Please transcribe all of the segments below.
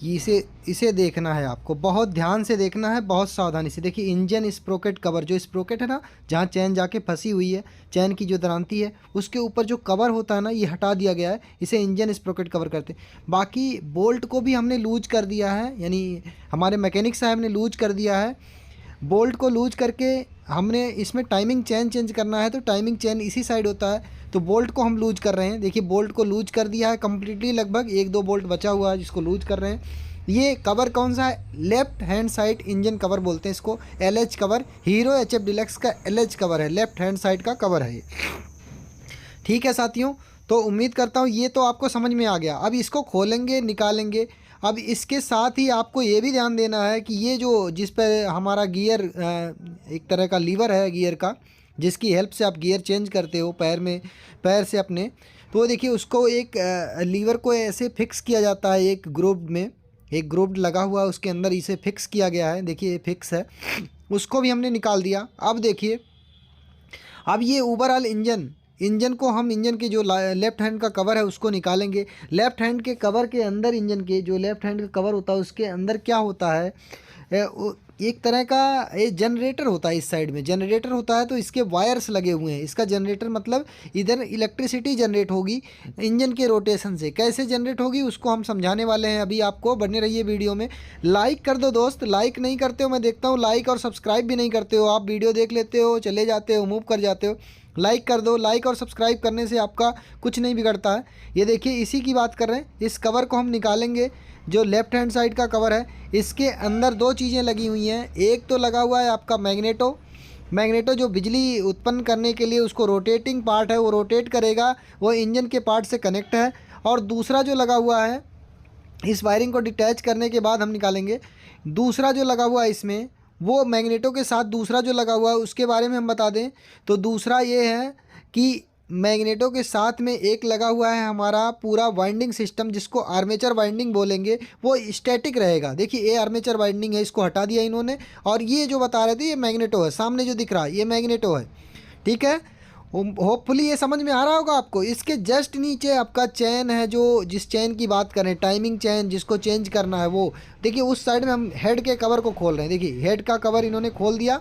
कि इसे इसे देखना है आपको, बहुत ध्यान से देखना है, बहुत सावधानी से। देखिए इंजन स्प्रोकेट कवर, जो स्प्रोकेट है ना जहाँ चैन जाके फंसी हुई है, चैन की जो दरांती है उसके ऊपर जो कवर होता है ना ये हटा दिया गया है, इसे इंजन स्प्रोकेट कवर करते हैं। बाकी बोल्ट को भी हमने लूज कर दिया है, यानी हमारे मैकेनिक साहब ने लूज कर दिया है। बोल्ट को लूज करके हमने इसमें टाइमिंग चेन चेंज करना है, तो टाइमिंग चेन इसी साइड होता है, तो बोल्ट को हम लूज कर रहे हैं। देखिए बोल्ट को लूज कर दिया है कम्प्लीटली, लगभग एक दो बोल्ट बचा हुआ है जिसको लूज कर रहे हैं। ये कवर कौन सा है? Left hand side engine cover बोलते हैं इसको, LH cover, hero HF deluxe का LH कवर है, लेफ्ट हैंड साइड का कवर है ये। ठीक है साथियों, तो उम्मीद करता हूँ ये तो आपको समझ में आ गया। अब इसको खोलेंगे निकालेंगे। अब इसके साथ ही आपको ये भी ध्यान देना है कि ये जो जिस पर हमारा गियर, एक तरह का लीवर है गियर का, जिसकी हेल्प से आप गियर चेंज करते हो पैर में, पैर से अपने, तो देखिए उसको एक लीवर को ऐसे फिक्स किया जाता है एक ग्रुप में, एक ग्रुप लगा हुआ है उसके अंदर इसे फिक्स किया गया है। देखिए ये फिक्स है, उसको भी हमने निकाल दिया। अब देखिए, अब ये ओवरऑल इंजन, इंजन को हम, इंजन के जो लेफ्ट हैंड का कवर है उसको निकालेंगे। लेफ्ट हैंड के कवर के अंदर, इंजन के जो लेफ्ट हैंड का कवर होता है उसके अंदर क्या होता है, एक तरह का ये जनरेटर होता है। इस साइड में जनरेटर होता है, तो इसके वायर्स लगे हुए हैं। इसका जनरेटर मतलब इधर इलेक्ट्रिसिटी जनरेट होगी इंजन के रोटेशन से। कैसे जनरेट होगी उसको हम समझाने वाले हैं अभी आपको, बने रहिए वीडियो में। लाइक कर दो दोस्त, लाइक नहीं करते हो मैं देखता हूँ, लाइक और सब्सक्राइब भी नहीं करते हो आप, वीडियो देख लेते हो चले जाते हो, मूव कर जाते हो। लाइक कर दो, लाइक और सब्सक्राइब करने से आपका कुछ नहीं बिगड़ता है। ये देखिए इसी की बात कर रहे हैं। इस कवर को हम निकालेंगे, जो लेफ्ट हैंड साइड का कवर है, इसके अंदर दो चीज़ें लगी हुई हैं। एक तो लगा हुआ है आपका मैग्नेटो, मैग्नेटो जो बिजली उत्पन्न करने के लिए उसको रोटेटिंग पार्ट है, वो रोटेट करेगा, वो इंजन के पार्ट से कनेक्ट है। और दूसरा जो लगा हुआ है, इस वायरिंग को डिटैच करने के बाद हम निकालेंगे। दूसरा जो लगा हुआ है इसमें, वो मैग्नेटो के साथ दूसरा जो लगा हुआ है उसके बारे में हम बता दें तो दूसरा ये है कि मैग्नेटो के साथ में एक लगा हुआ है हमारा पूरा वाइंडिंग सिस्टम, जिसको आर्मेचर वाइंडिंग बोलेंगे, वो स्टैटिक रहेगा। देखिए ये आर्मेचर वाइंडिंग है, इसको हटा दिया इन्होंने, और ये जो बता रहे थे ये मैग्नेटो है, सामने जो दिख रहा है ये मैग्नेटो है। ठीक है, होपफुली ये समझ में आ रहा होगा आपको। इसके जस्ट नीचे आपका चैन है, जो जिस चैन की बात करें, टाइमिंग चैन जिसको चेंज करना है वो। देखिए उस साइड में हम हेड के कवर को खोल रहे हैं। देखिए हेड का कवर इन्होंने खोल दिया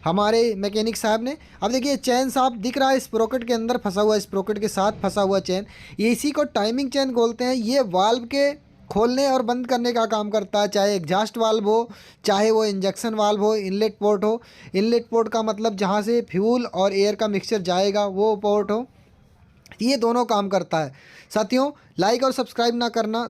हमारे मैकेनिक साहब ने। अब देखिए चैन साफ दिख रहा है, स्प्रोकेट के अंदर फंसा हुआ, स्प्रोकेट के साथ फंसा हुआ चैन, ये इसी को टाइमिंग चैन बोलते हैं। ये वाल्व के खोलने और बंद करने का काम करता है, चाहे एग्जॉस्ट वाल्व हो, चाहे वो इंजेक्शन वाल्व हो, इनलेट पोर्ट हो। इनलेट पोर्ट का मतलब जहाँ से फ्यूल और एयर का मिक्सचर जाएगा वो पोर्ट हो, ये दोनों काम करता है। साथियों लाइक और सब्सक्राइब ना करना।